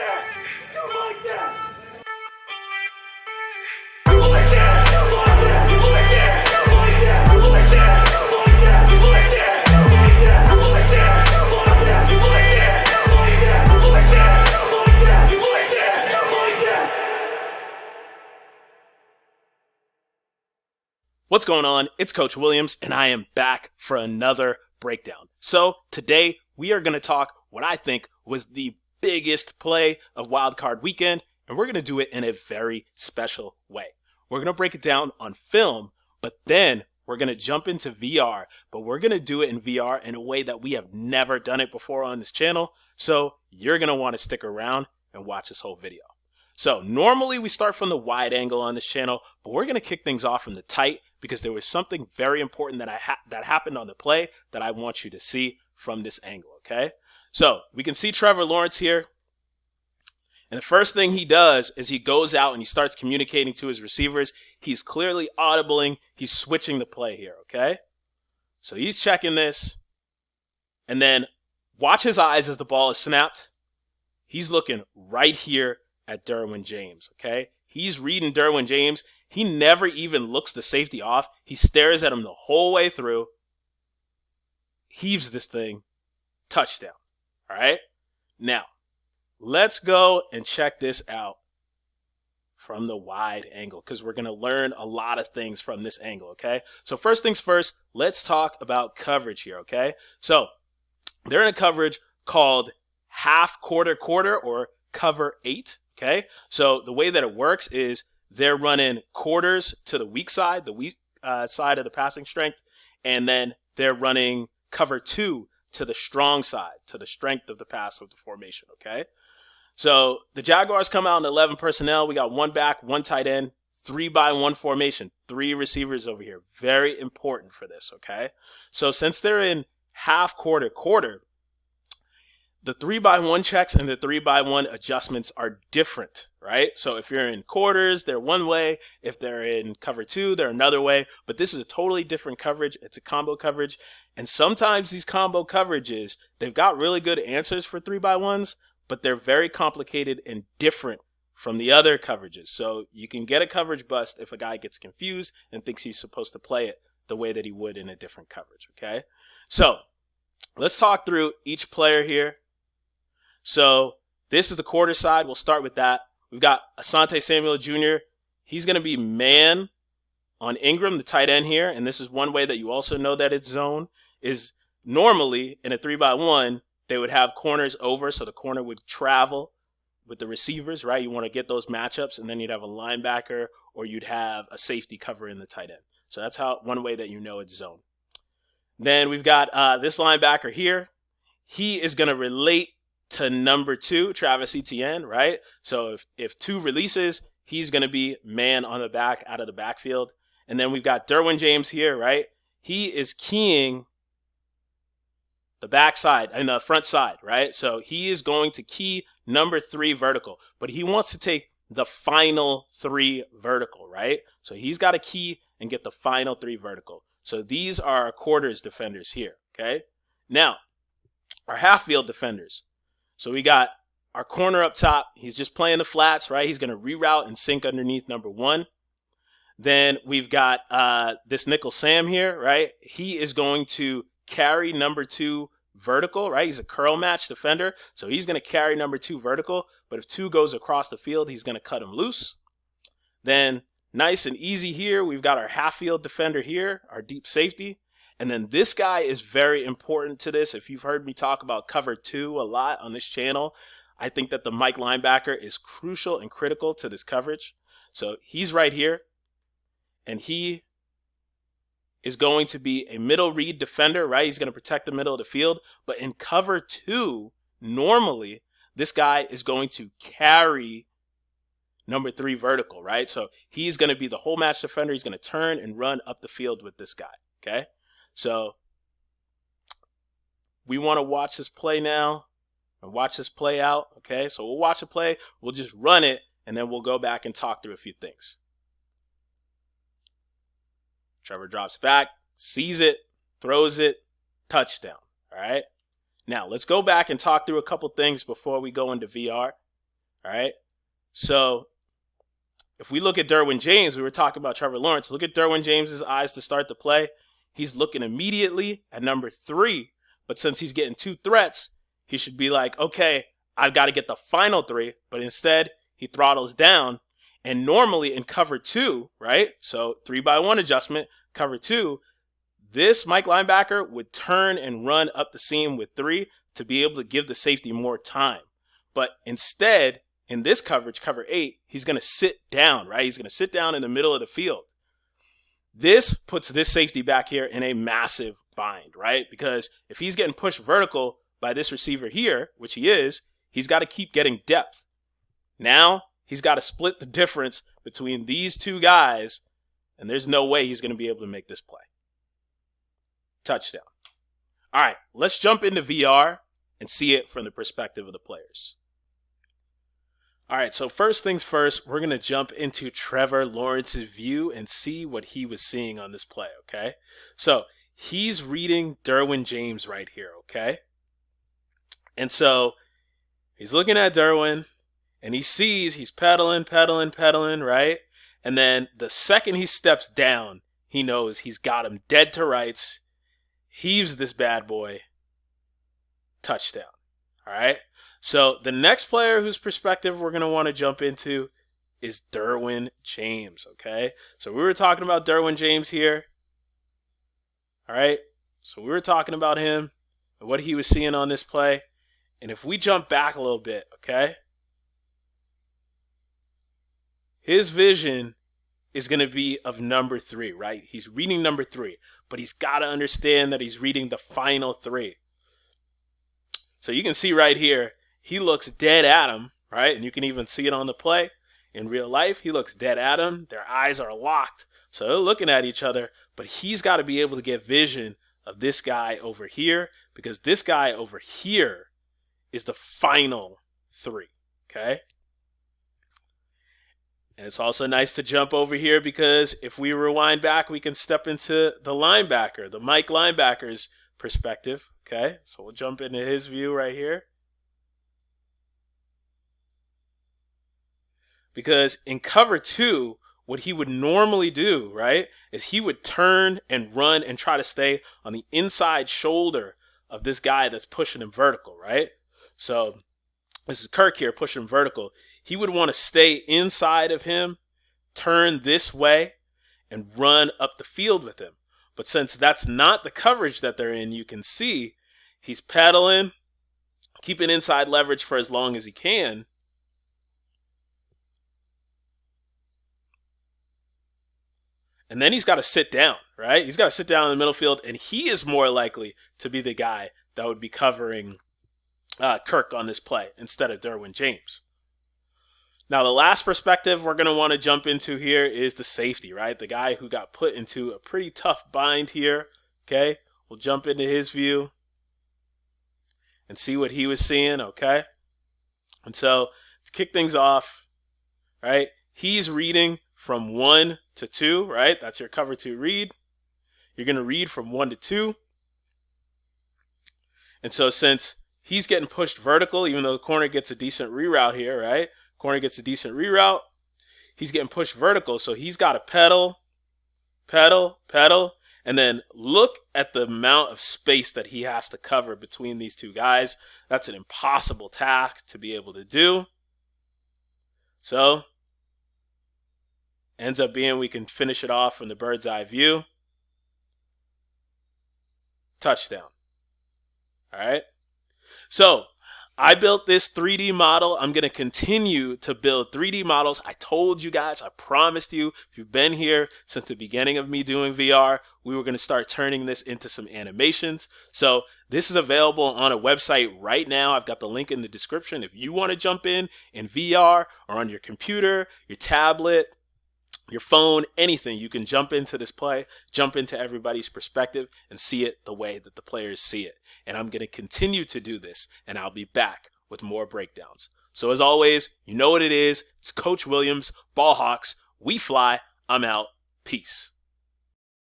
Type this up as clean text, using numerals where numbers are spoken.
that? You like that? You like that? You like that? You like that? You like that? You like that? You like that? You like that? You like that? You like that? You like that? You like that? You like that? You like that? You like that? You like that? You like that? What's going on? It's Coach Williams, and I am back for another breakdown. So today we are going to talk what I think was the biggest play of Wildcard Weekend, and we're going to do it in a very special way. We're going to break it down on film, but then we're going to jump into VR, but we're going to do it in VR in a way that we have never done it before on this channel. So you're going to want to stick around and watch this whole video. So normally we start from the wide angle on this channel, but we're going to kick things off from the tight because there was something very important that happened on the play that I want you to see from this angle, okay? So we can see Trevor Lawrence here. And the first thing he does is he goes out and he starts communicating to his receivers. He's clearly audibling. He's switching the play here, okay? So he's checking this. And then watch his eyes as the ball is snapped. He's looking right here at Derwin James, okay? He's reading Derwin James. He never even looks the safety off. He stares at him the whole way through. Heaves this thing. Touchdown. All right? Now, let's go and check this out from the wide angle because we're going to learn a lot of things from this angle, okay? So first things first, let's talk about coverage here, okay? So they're in a coverage called half quarter or cover 8, okay? So the way that it works is they're running quarters to the weak side, the weak side of the passing strength, and then they're running cover 2 to the strong side, to the strength of the pass of the formation, okay? So the Jaguars come out in 11 personnel. We got one back, one tight end, 3-by-1 formation, 3 receivers over here. Very important for this, okay? So since they're in half quarter, the 3-by-1 checks and the 3-by-1 adjustments are different, right? So if you're in quarters, they're one way. If they're in cover 2, they're another way. But this is a totally different coverage. It's a combo coverage. And sometimes these combo coverages, they've got really good answers for 3-by-1s, but they're very complicated and different from the other coverages. So you can get a coverage bust if a guy gets confused and thinks he's supposed to play it the way that he would in a different coverage, okay? So let's talk through each player here. So this is the quarter side. We'll start with that. We've got Asante Samuel Jr. He's going to be man on Ingram, the tight end here. And this is one way that you also know that it's zone is normally in a 3-by-1, they would have corners over. So the corner would travel with the receivers, right? You want to get those matchups, and then you'd have a linebacker or you'd have a safety cover in the tight end. So that's how one way that you know it's zone. Then we've got this linebacker here. He is going to relate to number 2, Travis Etienne, right? So if 2 releases, he's going to be man on the back out of the backfield. And then we've got Derwin James here, right? He is keying the backside and the front side, right? So he is going to key number 3 vertical, but he wants to take the final 3 vertical, right? So he's got to key and get the final 3 vertical. So these are our quarters defenders here, okay? Now, our half field defenders. So we got our corner up top. He's just playing the flats, right? He's going to reroute and sink underneath number 1. Then we've got this nickel Sam here, right? He is going to carry number 2 vertical, right? He's a curl match defender. So he's going to carry number 2 vertical. But if 2 goes across the field, he's going to cut him loose. Then nice and easy here, we've got our half field defender here, our deep safety. And then this guy is very important to this. If you've heard me talk about cover 2 a lot on this channel, I think that the Mike linebacker is crucial and critical to this coverage. So he's right here, and he is going to be a middle read defender, right? He's going to protect the middle of the field. But in cover 2, normally, this guy is going to carry number 3 vertical, right? So he's going to be the whole match defender. He's going to turn and run up the field with this guy, okay? So we want to watch this play now and watch this play out, okay? So we'll watch the play, we'll just run it, and then we'll go back and talk through a few things. Trevor drops back, sees it, throws it, touchdown, all right? Now, let's go back and talk through a couple things before we go into VR. All right. So if we look at Derwin James, we were talking about Trevor Lawrence. Look at Derwin James's eyes to start the play. He's looking immediately at number 3. But since he's getting 2 threats, he should be like, okay, I've got to get the final 3. But instead, he throttles down. And normally in cover 2, right? So 3-by-1 adjustment, cover 2, this Mike linebacker would turn and run up the seam with 3 to be able to give the safety more time. But instead, in this coverage, cover 8, he's going to sit down, right? He's going to sit down in the middle of the field. This puts this safety back here in a massive bind, right? Because if he's getting pushed vertical by this receiver here, which he is, he's got to keep getting depth. Now, he's got to split the difference between these 2 guys, and there's no way he's going to be able to make this play. Touchdown. All right, let's jump into VR and see it from the perspective of the players. All right, so first things first, we're going to jump into Trevor Lawrence's view and see what he was seeing on this play, okay? So he's reading Derwin James right here, okay? And so he's looking at Derwin, and he sees he's pedaling, right? And then the second he steps down, he knows he's got him dead to rights, heaves this bad boy, touchdown, all right? So the next player whose perspective we're going to want to jump into is Derwin James, okay? So we were talking about Derwin James here, all right? So we were talking about him and what he was seeing on this play. And if we jump back a little bit, okay? His vision is going to be of number 3, right? He's reading number 3, but he's got to understand that he's reading the final 3. So you can see right here, he looks dead at him, right? And you can even see it on the play. In real life, he looks dead at him. Their eyes are locked. So they're looking at each other, but he's got to be able to get vision of this guy over here, because this guy over here is the final 3, okay? And it's also nice to jump over here because if we rewind back, we can step into the linebacker, the Mike linebacker's perspective, okay? So we'll jump into his view right here. Because in cover 2, what he would normally do, right, is he would turn and run and try to stay on the inside shoulder of this guy that's pushing him vertical, right? So this is Kirk here pushing him vertical. He would want to stay inside of him, turn this way, and run up the field with him. But since that's not the coverage that they're in, you can see he's pedaling, keeping inside leverage for as long as he can. And then he's got to sit down, right? He's got to sit down in the middle field, and he is more likely to be the guy that would be covering Kirk on this play instead of Derwin James. Now, the last perspective we're going to want to jump into here is the safety, right? The guy who got put into a pretty tough bind here, okay? We'll jump into his view and see what he was seeing, okay? And so, to kick things off, right, he's reading from 1 to 2, right? That's your cover 2 read. You're going to read from 1 to 2. And so since he's getting pushed vertical, even though the corner gets a decent reroute here, right? Corner gets a decent reroute. He's getting pushed vertical, so he's got to pedal, and then look at the amount of space that he has to cover between these 2 guys. That's an impossible task to be able to do. So ends up being we can finish it off from the bird's eye view. Touchdown. All right. So I built this 3D model. I'm going to continue to build 3D models. I told you guys, I promised you, if you've been here since the beginning of me doing VR, we were going to start turning this into some animations. So this is available on a website right now. I've got the link in the description. If you want to jump in VR or on your computer, your tablet, your phone, anything, you can jump into this play, jump into everybody's perspective, and see it the way that the players see it. And I'm going to continue to do this, and I'll be back with more breakdowns. So as always, you know what it is. It's Coach Williams, Ball Hawks. We fly. I'm out. Peace.